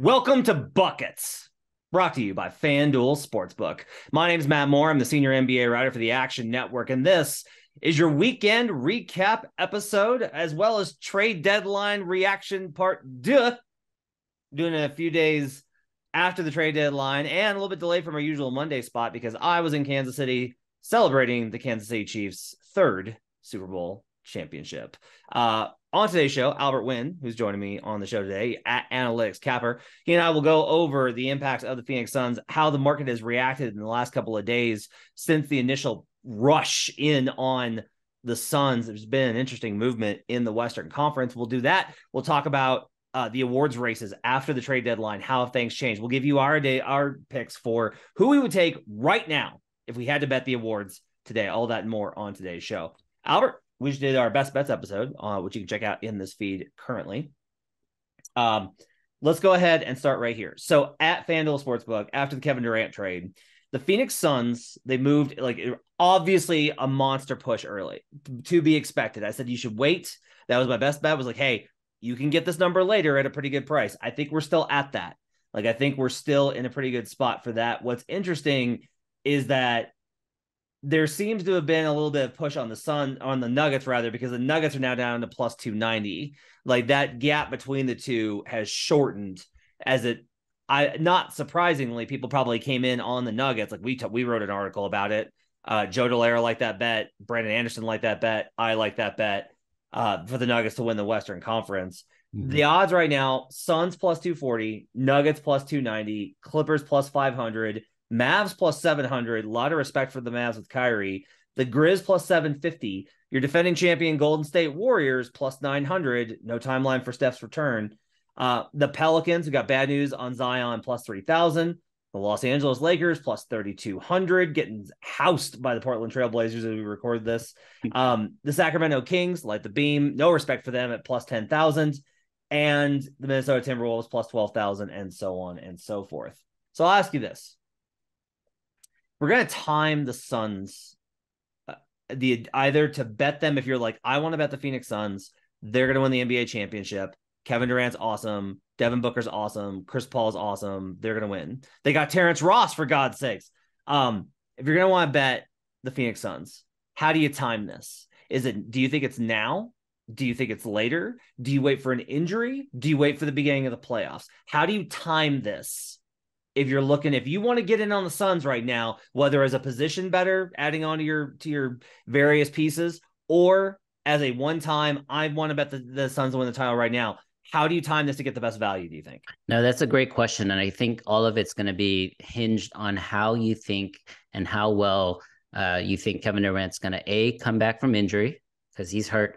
Welcome to Buckets, brought to you by FanDuel Sportsbook. My name is Matt Moore. I'm the senior NBA writer for the Action Network, and this is your weekend recap episode, as well as trade deadline reaction part two. Doing it a few days after the trade deadline and a little bit delayed from our usual Monday spot because I was in Kansas City celebrating the Kansas City Chiefs' third Super Bowl championship. On today's show, Albert Nguyen, who's joining me on the show today at Analytics Capper, he and I will go over the impacts of the Phoenix Suns, how the market has reacted in the last couple of days since the initial rush in on the Suns. There's been an interesting movement in the Western Conference. We'll do that. We'll talk about the awards races after the trade deadline, how have things changed. We'll give you our picks for who we would take right now if we had to bet the awards today. All that and more on today's show. Albert, we just did our best bets episode, which you can check out in this feed currently. Let's go ahead and start right here. So at FanDuel Sportsbook, after the Kevin Durant trade, the Phoenix Suns, they moved, obviously a monster push early to be expected. I said you should wait. That was my best bet. Was like, hey, you can get this number later at a pretty good price. I think we're still at that. I think we're still in a pretty good spot for that. What's interesting is that there seems to have been a little bit of push on the Nuggets rather, because the Nuggets are now down to plus 290. That gap between the two has shortened not surprisingly, people probably came in on the Nuggets. We wrote an article about it. Joe Dallaire liked that bet. Brandon Anderson liked that bet. I like that bet for the Nuggets to win the Western Conference. Mm-hmm. The odds right now, Suns plus 240, Nuggets plus 290, Clippers plus 500, Mavs plus 700. A lot of respect for the Mavs with Kyrie. The Grizz plus 750. Your defending champion Golden State Warriors plus 900. No timeline for Steph's return. The Pelicans, who got bad news on Zion, plus 3,000. The Los Angeles Lakers plus 3,200, getting housed by the Portland Trailblazers as we record this. The Sacramento Kings, light the beam. No respect for them at plus 10,000. And the Minnesota Timberwolves plus 12,000, and so on and so forth. So I'll ask you this. We're going to time the Suns, either to bet them if you're like, I want to bet the Phoenix Suns, they're going to win the NBA championship. Kevin Durant's awesome. Devin Booker's awesome. Chris Paul's awesome. They're going to win. They got Terrence Ross, for God's sakes. If you're going to want to bet the Phoenix Suns, how do you time this? Do you think it's now? Do you think it's later? Do you wait for an injury? Do you wait for the beginning of the playoffs? How do you time this? If you want to get in on the Suns right now, whether as a position better, adding on to your various pieces, or as a one-time, I want to bet the Suns will win the title right now. How do you time this to get the best value, do you think? No, that's a great question. And I think all of it's going to be hinged on how you think and how well you think Kevin Durant's going to, come back from injury, because he's hurt.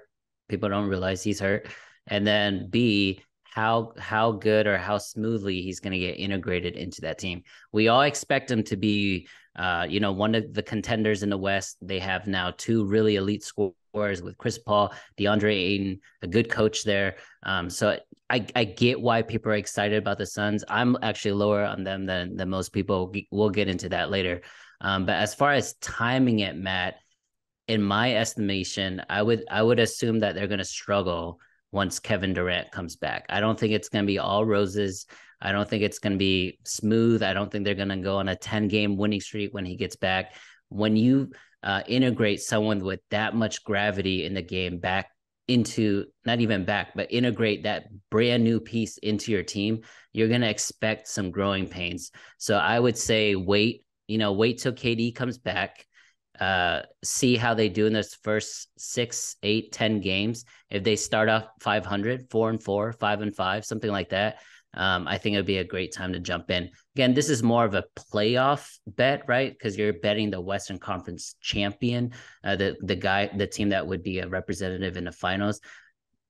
People don't realize he's hurt. And then B, how good or how smoothly he's going to get integrated into that team. We all expect him to be, one of the contenders in the West. They have now two really elite scorers with Chris Paul, DeAndre Ayton, a good coach there. So I get why people are excited about the Suns. I'm actually lower on them than most people. We'll get into that later. But as far as timing it, Matt, in my estimation, I would assume that they're going to struggle once Kevin Durant comes back. I don't think it's going to be all roses. I don't think it's going to be smooth. I don't think they're going to go on a 10-game winning streak when he gets back. When you integrate someone with that much gravity in the game back into, not even back, but integrate that brand new piece into your team, you're going to expect some growing pains. So I would say wait till KD comes back. See how they do in those first 6, 8, 10 games. If they start off 500, 4-4, 5-5, something like that, I think it'd be a great time to jump in. Again, this is more of a playoff bet, right? Because you're betting the Western Conference champion, the team that would be a representative in the finals.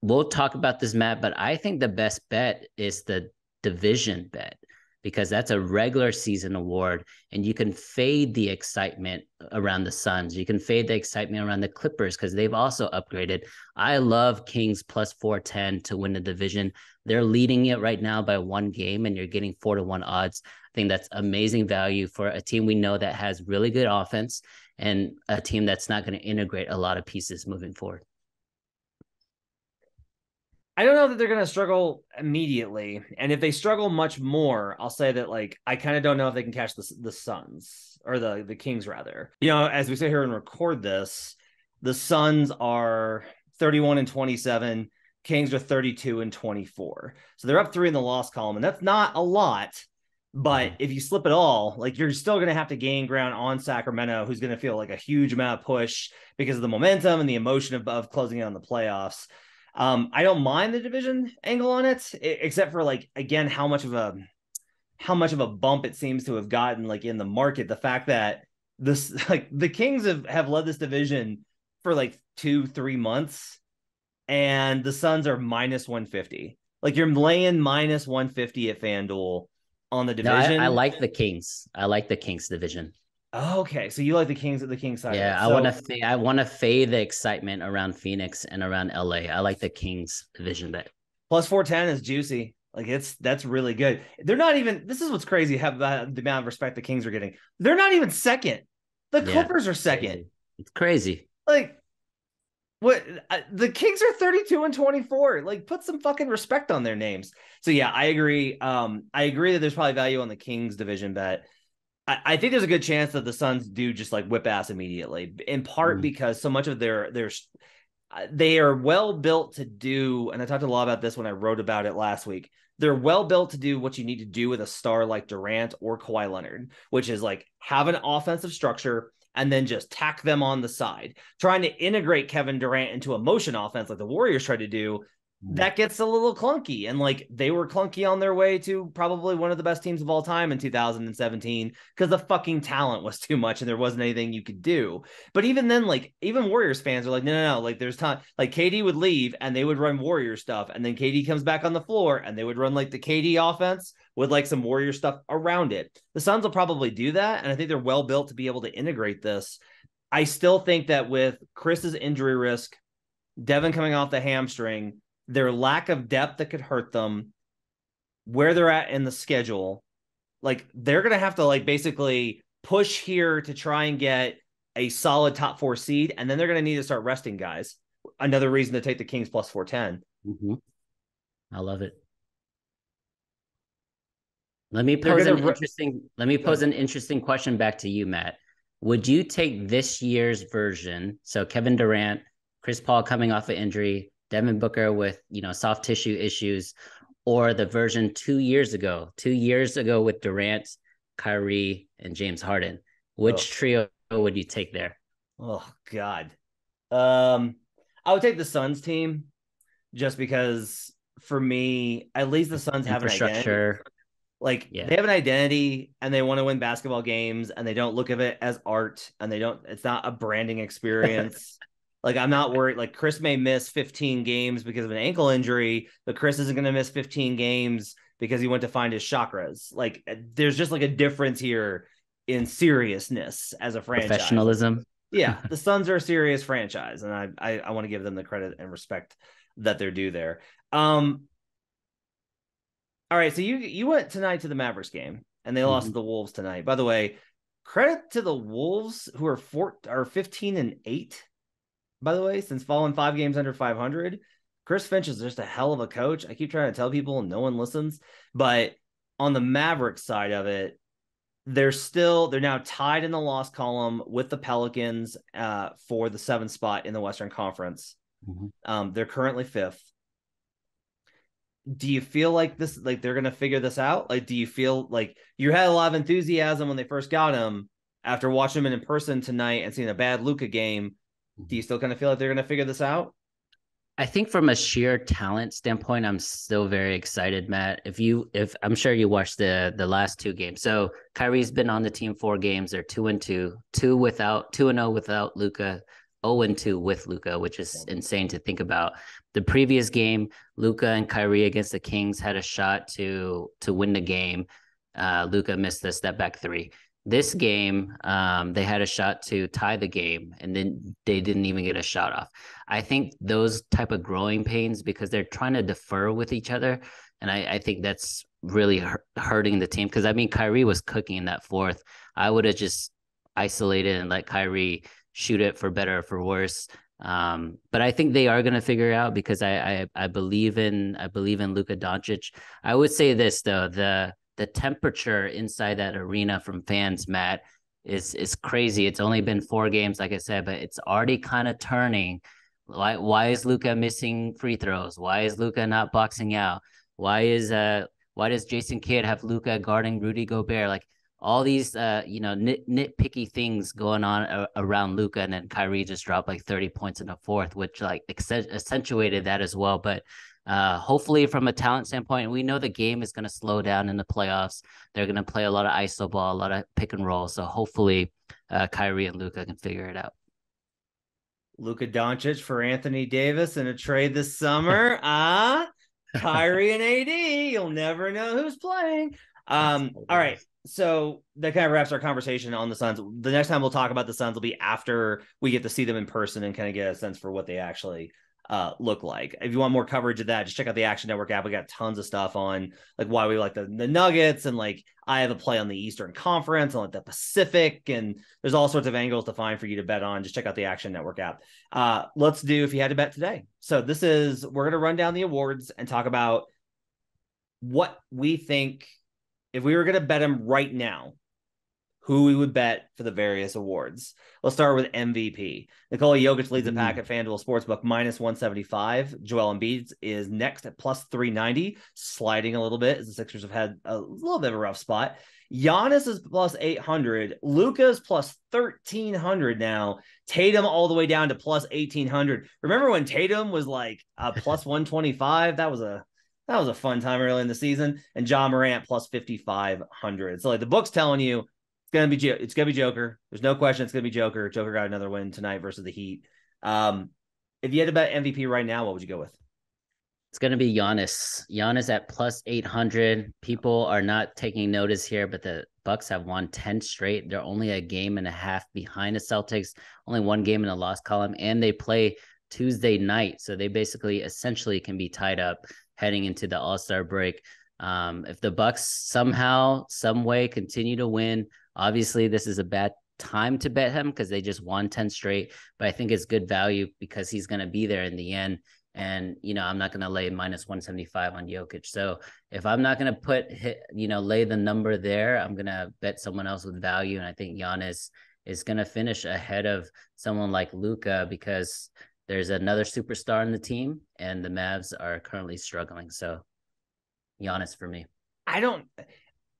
We'll talk about this, Matt, but I think the best bet is the division bet, because that's a regular season award, and you can fade the excitement around the Suns. You can fade the excitement around the Clippers because they've also upgraded. I love Kings plus 410 to win the division. They're leading it right now by 1 game, and you're getting 4-1 odds. I think that's amazing value for a team we know that has really good offense and a team that's not going to integrate a lot of pieces moving forward. I don't know that they're going to struggle immediately. And if they struggle much more, I'll say that like I kind of don't know if they can catch the Suns or the Kings rather. As we sit here and record this, the Suns are 31-27, Kings are 32-24. So they're up 3 in the loss column, and that's not a lot. But if you slip it all, like you're still going to have to gain ground on Sacramento, who's going to feel like a huge amount of push because of the momentum and the emotion of closing in on the playoffs. I don't mind the division angle on it, except for like, again, how much of a bump it seems to have gotten like in the market. The fact that this, like the Kings have led this division for like 2-3 months, and the Suns are minus 150. Like you're laying minus 150 at FanDuel on the division. No, I like the Kings. I like the Kings division. Okay, so you like the Kings at the Kings side. Yeah, of it. I want to fade the excitement around Phoenix and around LA. I like the Kings division bet. Plus 410 is juicy. Like that's really good. They're not even. This is what's crazy. How the amount of respect the Kings are getting. They're not even second. The Clippers are second. It's crazy. Like what? The Kings are 32-24. Like put some fucking respect on their names. So yeah, I agree. I agree that there's probably value on the Kings division bet. I think there's a good chance that the Suns do just like whip ass immediately, in part because so much of they are well built to do, and I talked a lot about this when I wrote about it last week. They're well built to do what you need to do with a star like Durant or Kawhi Leonard, which is like have an offensive structure and then just tack them on the side. Trying to integrate Kevin Durant into a motion offense like the Warriors try to do, that gets a little clunky. And like they were clunky on their way to probably one of the best teams of all time in 2017 because the fucking talent was too much and there wasn't anything you could do. But even then, like even Warriors fans are like, no, like there's time. Like KD would leave and they would run Warrior stuff, and then KD comes back on the floor and they would run like the KD offense with like some Warrior stuff around it. The Suns will probably do that, and I think they're well built to be able to integrate this. I still think that with Chris's injury risk, Devin coming off the hamstring, their lack of depth that could hurt them, where they're at in the schedule, like they're going to have to like basically push here to try and get a solid top 4 seed. And then they're going to need to start resting guys. Another reason to take the Kings plus 410. I love it. Let me pose an interesting question back to you, Matt. Would you take this year's version? So Kevin Durant, Chris Paul coming off an injury, Devin Booker with, soft tissue issues, or the version 2 years ago with Durant, Kyrie, and James Harden? Which trio would you take there? Oh God. I would take the Suns team just because for me, at least the Suns have an identity. Like they have an identity and they want to win basketball games, and they don't look at it as art, and it's not a branding experience. Like, I'm not worried. Like, Chris may miss 15 games because of an ankle injury, but Chris isn't going to miss 15 games because he went to find his chakras. Like, there's just like a difference here in seriousness as a franchise. Professionalism. Yeah, the Suns are a serious franchise, and I want to give them the credit and respect that they're due there. All right, so you went tonight to the Mavericks game, and they lost to the Wolves tonight. By the way, credit to the Wolves, who are 15-8. By the way, since falling 5 games under 500, Chris Finch is just a hell of a coach. I keep trying to tell people and no one listens. But on the Mavericks side of it, they're now tied in the loss column with the Pelicans for the 7th spot in the Western Conference. They're currently 5th. Do you feel like they're going to figure this out? Like, do you feel like you had a lot of enthusiasm when they first got him after watching him in person tonight and seeing a bad Luka game? Do you still kind of feel like they're going to figure this out? I think from a sheer talent standpoint, I'm still very excited, Matt. If I'm sure you watched the last 2 games. So Kyrie's been on the team 4 games. They're 2-2, 2-0 without Luka, 0-2 with Luka, which is insane to think about. The previous game, Luka and Kyrie against the Kings had a shot to win the game. Luka missed the step back 3. This game, they had a shot to tie the game, and then they didn't even get a shot off. I think those type of growing pains, because they're trying to defer with each other, and I think that's really hurting the team. Because, I mean, Kyrie was cooking in that 4th. I would have just isolated and let Kyrie shoot it for better or for worse. But I think they are going to figure it out because I believe in Luka Doncic. I would say this though, the temperature inside that arena from fans, Matt, is crazy. It's only been 4 games, like I said, but it's already kind of turning. Why is Luka missing free throws? Why is Luka not boxing out? Why does Jason Kidd have Luka guarding Rudy Gobert? Like all these nitpicky things going on around Luka, and then Kyrie just dropped like 30 points in the fourth, which like accentuated that as well. But hopefully from a talent standpoint, we know the game is going to slow down in the playoffs. They're going to play a lot of iso ball, a lot of pick and roll. So hopefully Kyrie and Luka can figure it out. Luka Doncic for Anthony Davis in a trade this summer. Kyrie and AD, you'll never know who's playing. All right. So that kind of wraps our conversation on the Suns. The next time we'll talk about the Suns will be after we get to see them in person and kind of get a sense for what they actually look like. If you want more coverage of that, just check out the Action Network app. We got tons of stuff on like why we like the Nuggets, and like I have a play on the Eastern Conference and like the Pacific, and there's all sorts of angles to find for you to bet on. Just check out the Action Network app. Let's do if you had to bet today. So we're going to run down the awards and talk about what we think if we were going to bet them right now, who we would bet for the various awards. Let's start with MVP. Nikola Jokic leads the pack at FanDuel Sportsbook -175. Joel Embiid is next at +390, sliding a little bit as the Sixers have had a little bit of a rough spot. Giannis is +800. Luka's +1300 now. Tatum all the way down to +1800. Remember when Tatum was like +125? That was a fun time early in the season. And John Morant +5500. So like the book's telling you it's gonna be Joker. There's no question it's gonna be Joker. Joker got another win tonight versus the Heat. If you had to bet MVP right now, what would you go with? It's gonna be Giannis. Giannis at +800. People are not taking notice here, but the Bucks have won 10 straight. They're only a game and a half behind the Celtics. Only 1 game in the loss column, and they play Tuesday night, so they essentially can be tied up heading into the All-Star break. If the Bucks somehow, some way continue to win, obviously this is a bad time to bet him because they just won 10 straight, but I think it's good value because he's going to be there in the end. And, I'm not going to lay -175 on Jokic. So if I'm not going to lay the number there, I'm going to bet someone else with value. And I think Giannis is going to finish ahead of someone like Luka because there's another superstar in the team and the Mavs are currently struggling. So Giannis for me.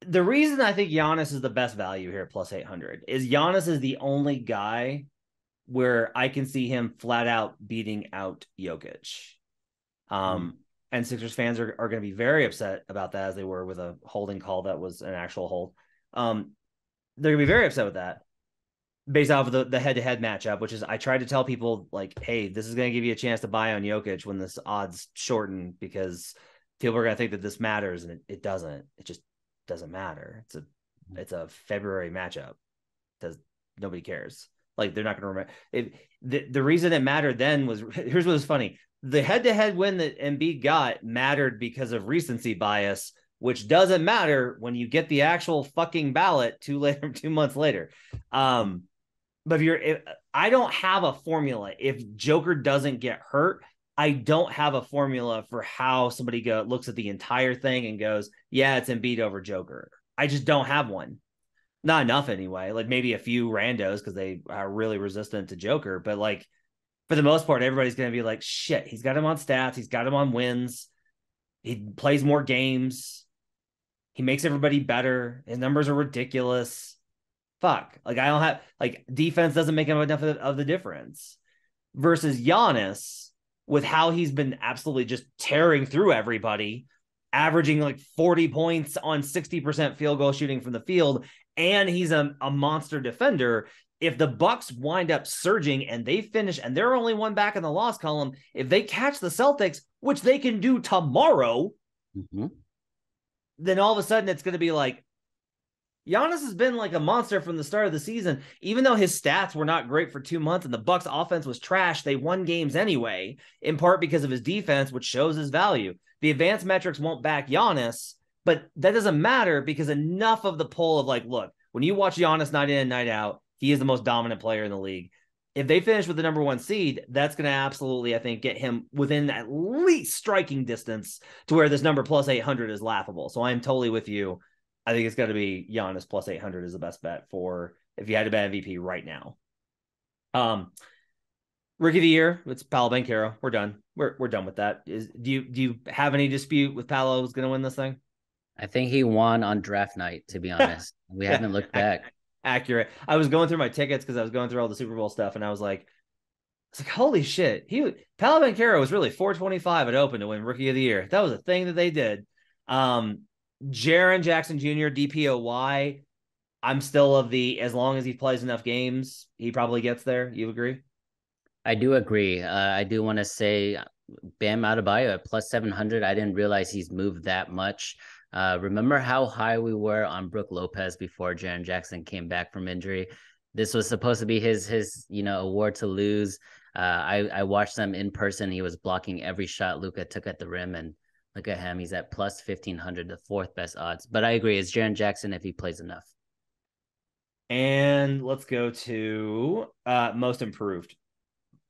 The reason I think Giannis is the best value here at +800 is Giannis is the only guy where I can see him flat out beating out Jokic. And Sixers fans are going to be very upset about that, as they were with a holding call that was an actual hold. They're going to be very upset with that based off of the head-to-head matchup, which is I tried to tell people like, hey, this is going to give you a chance to buy on Jokic when this odds shorten because people are going to think that this matters, and it doesn't. It just doesn't matter. It's a February matchup. Nobody cares. Like they're not going to remember. The reason it mattered then was here's what was funny. The head-to-head win that Embiid got mattered because of recency bias, which doesn't matter when you get the actual fucking ballot 2 months later. But I don't have a formula. If Joker doesn't get hurt, I don't have a formula for how somebody looks at the entire thing and goes, yeah, it's Embiid over Joker. I just don't have one. Not enough anyway. Like maybe a few randos because they are really resistant to Joker. But like for the most part, everybody's going to be like, shit, he's got him on stats. He's got him on wins. He plays more games. He makes everybody better. His numbers are ridiculous. Fuck. Like I don't have defense doesn't make enough of the difference versus Giannis with how he's been absolutely just tearing through everybody, averaging like 40 points on 60% field goal shooting from the field. And he's a monster defender. If the Bucks wind up surging and they finish and they're only one back in the loss column, if they catch the Celtics, which they can do tomorrow, then all of a sudden it's going to be like, Giannis has been like a monster from the start of the season. Even though his stats were not great for 2 months and the Bucks offense was trash, they won games anyway, in part because of his defense, which shows his value. The advanced metrics won't back Giannis, but that doesn't matter because enough of the pull of like, look, when you watch Giannis night in and night out, he is the most dominant player in the league. If they finish with the number 1 seed, that's going to absolutely, I think, get him within at least striking distance to where this number plus 800 is laughable. So I'm totally with you. I think it's got to be Giannis plus 800 is the best bet for if you had to bet MVP right now. Rookie of the year, it's Paolo Banchero. We're done. We're done with that. Do you have any dispute with Paolo who's going to win this thing? I think he won on draft night, to be honest. We haven't looked back. Accurate. I was going through my tickets because I was going through all the Super Bowl stuff, and I was like, holy shit. Paolo Banchero was really 425 at open to win Rookie of the Year. That was a thing that they did. Jaren Jackson Jr., DPOY. I'm still of the as long as he plays enough games, he probably gets there. You agree? I do agree. I do want to say Bam Adebayo at plus 700. I didn't realize he's moved that much. Remember how high we were on Brook Lopez before Jaren Jackson came back from injury? This was supposed to be his award to lose. I watched them in person. He was blocking every shot Luka took at the rim, and look at him. He's at plus 1,500, the 4th best odds. But I agree. It's Jaren Jackson if he plays enough. And let's go to most improved.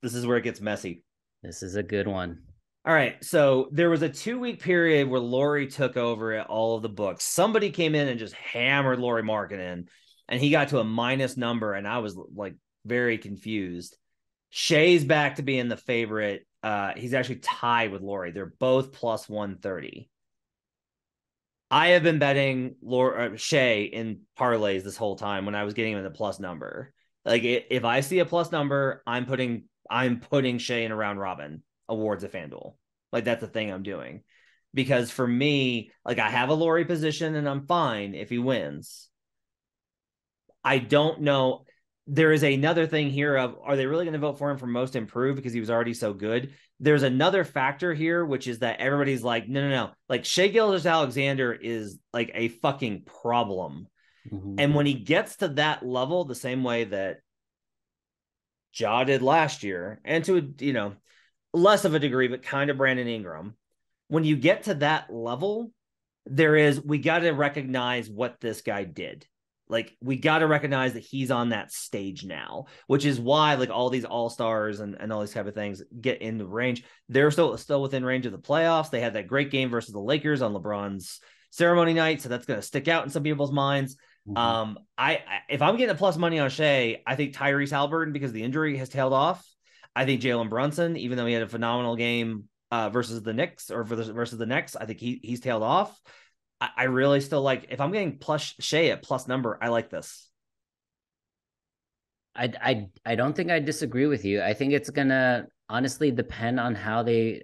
This is where it gets messy. This is a good one. All right. So there was a 2-week period where Lauri took over at all of the books. Somebody came in and just hammered Lauri Markkanen, and he got to a minus number, and I was like very confused. Shea's back to being the favorite. He's actually tied with Lauri. They're both plus 130. I have been betting Shea in parlays this whole time when I was getting him in the plus number. Like if I see a plus number, I'm putting Shea in a round robin awards at FanDuel. Like that's the thing I'm doing. Because for me, like I have a Lauri position and I'm fine if he wins. I don't know. There is another thing here of, are they really going to vote for him for most improved because he was already so good? There's another factor here, which is that everybody's like, no. Like Shai Gilgeous-Alexander is like a fucking problem. Mm-hmm. And when he gets to that level, the same way that Ja did last year, and to, less of a degree, but kind of Brandon Ingram, when you get to that level, we got to recognize what this guy did. Like we got to recognize that he's on that stage now, which is why like all these all-stars and all these type of things get in the range. They're still within range of the playoffs. They had that great game versus the Lakers on LeBron's ceremony night. So that's going to stick out in some people's minds. Mm-hmm. If I'm getting a plus money on Shea, I think Tyrese Halliburton, because the injury has tailed off. I think Jalen Brunson, even though he had a phenomenal game versus the Knicks versus the Nets, I think he's tailed off. I really still like, if I'm getting plus Shea at plus number, I like this. I don't think I disagree with you. I think it's gonna honestly depend on how they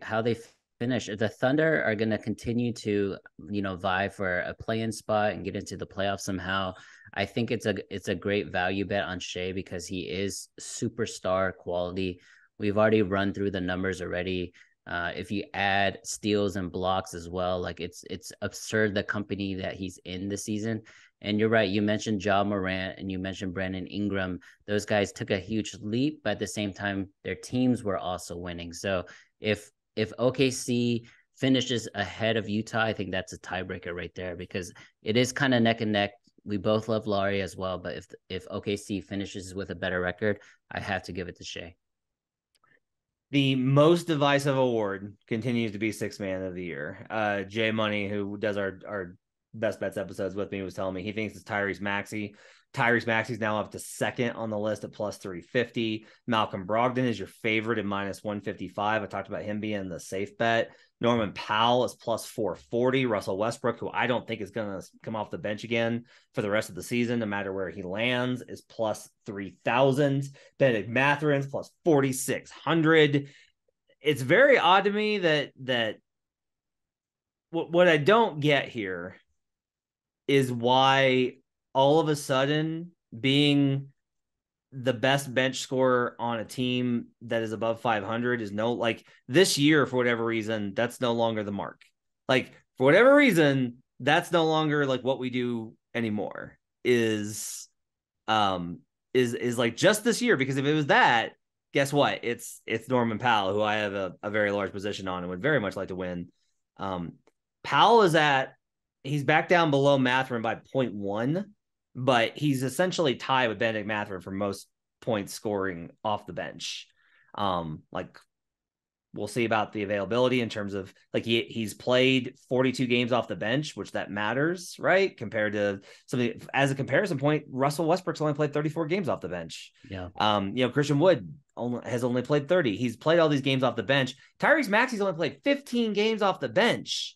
finish. If the Thunder are gonna continue to vie for a play-in spot and get into the playoffs somehow, I think it's a great value bet on Shea because he is superstar quality. We've already run through the numbers already. If you add steals and blocks as well, like it's absurd the company that he's in this season. And you're right. You mentioned Ja Morant and you mentioned Brandon Ingram. Those guys took a huge leap, but at the same time, their teams were also winning. So if OKC finishes ahead of Utah, I think that's a tiebreaker right there because it is kind of neck and neck. We both love Lauri as well, but if OKC finishes with a better record, I have to give it to Shea. The most divisive award continues to be Sixth Man of the Year. Jay Money, who does our best bets episodes with me, was telling me he thinks it's Tyrese Maxey. Tyrese Maxey's now up to second on the list at plus 350. Malcolm Brogdon is your favorite at minus 155. I talked about him being the safe bet. Norman Powell is plus 440. Russell Westbrook, who I don't think is going to come off the bench again for the rest of the season, no matter where he lands, is plus 3,000. Bennedict Mathurin's plus 4,600. It's very odd to me that what I don't get here is why all of a sudden being the best bench scorer on a team that is above 500 is this year, for whatever reason, that's no longer the mark. Like for whatever reason, that's no longer like what we do anymore is like just this year, because if it was that, guess what? It's Norman Powell, who I have a very large position on and would very much like to win. Powell he's back down below Mathurin by 0.1, but he's essentially tied with Bennedict Mathurin for most points scoring off the bench. Like we'll see about the availability in terms of like he's played 42 games off the bench, which that matters, right? Compared to something as a comparison point, Russell Westbrook's only played 34 games off the bench. Yeah. Christian Wood has only played 30. He's played all these games off the bench. Tyrese Maxey's only played 15 games off the bench.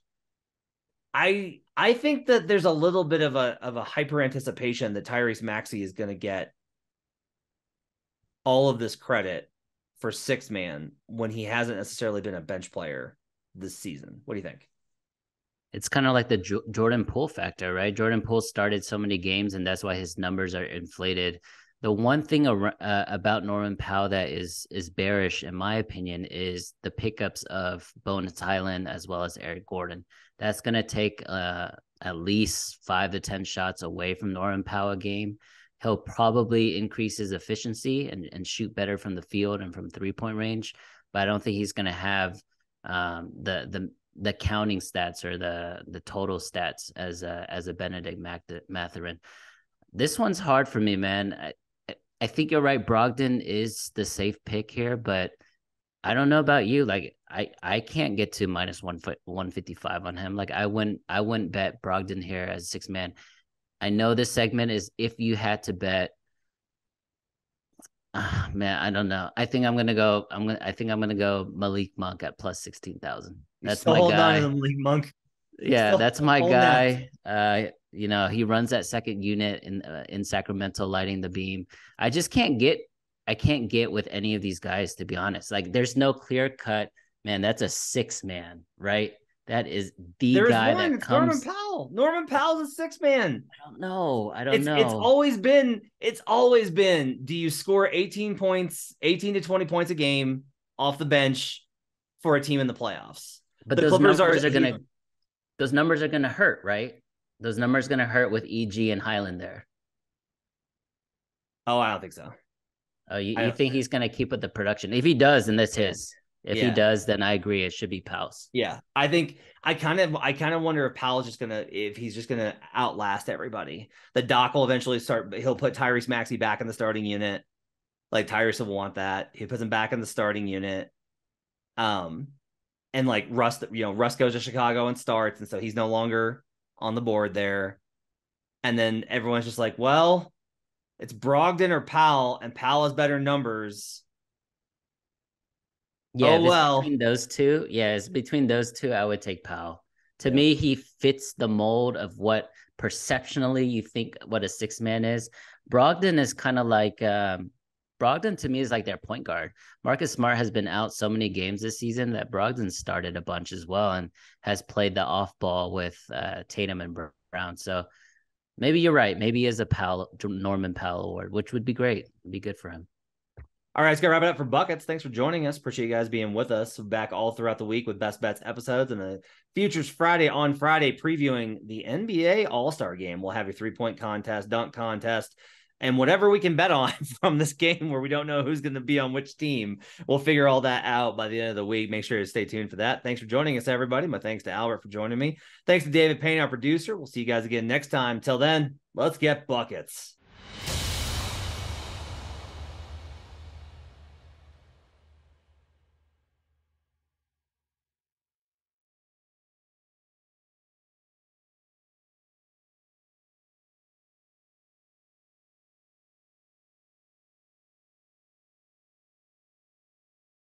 I think that there's a little bit of a hyper anticipation that Tyrese Maxey is going to get all of this credit for six man when he hasn't necessarily been a bench player this season. What do you think? It's kind of like the Jordan Poole factor, right? Jordan Poole started so many games, and that's why his numbers are inflated. The one thing about Norman Powell that is bearish, in my opinion, is the pickups of Bones Highland as well as Eric Gordon. That's going to take at least 5 to 10 shots away from Norman Powell a game. He'll probably increase his efficiency and shoot better from the field and from 3-point range, but I don't think he's going to have the counting stats or the total stats as a Benedict Mathurin. This one's hard for me, man. I think you're right. Brogdon is the safe pick here, but I don't know about you. Like I can't get to minus 155 on him. Like I wouldn't bet Brogdon here as 6 man. I know this segment is if you had to bet. Man, I don't know. I think I'm gonna go Malik Monk at plus 16,000. That's my guy. On to Malik Monk. Yeah, that's my guy. He runs that second unit in Sacramento, lighting the beam. I can't get with any of these guys, to be honest. Like, there's no clear cut, man. That's a 6 man, right? That is the guy that comes. Norman Powell. Norman Powell's a 6 man. I don't know. It's always been. Do you score 18 to 20 points a game off the bench for a team in the playoffs? But those numbers are gonna hurt, right? Those numbers are gonna hurt with EG and Highland there. Oh, I don't think so. Oh, you think he's gonna keep with the production? If he does, then that's his. If he does, then I agree. It should be Powell's. Yeah, I think I kind of wonder if Powell's if he's just gonna outlast everybody. The Doc will eventually start. He'll put Tyrese Maxey back in the starting unit. Like Tyrese will want that. He puts him back in the starting unit. And like Russ goes to Chicago and starts, and so he's no longer on the board there. And then everyone's just like, well, it's Brogdon or Powell, and Powell has better numbers. Yeah, between those two. Yeah, it's between those two. I would take Powell. To me, he fits the mold of what perceptionally you think what a 6 man is. Brogdon is kind of like Brogdon to me is like their point guard. Marcus Smart has been out so many games this season that Brogdon started a bunch as well and has played the off ball with Tatum and Brown. So maybe you're right. Maybe he is a Norman Powell award, which would be great. It'd be good for him. All right, let's go wrap it up for Buckets. Thanks for joining us. Appreciate you guys being with us. We're back all throughout the week with Best Bets episodes and the Futures Friday on Friday previewing the NBA All-Star Game. We'll have your 3-point contest, dunk contest, and whatever we can bet on from this game where we don't know who's going to be on which team. We'll figure all that out by the end of the week. Make sure to stay tuned for that. Thanks for joining us, everybody. My thanks to Albert for joining me. Thanks to David Payne, our producer. We'll see you guys again next time. Till then, let's get buckets.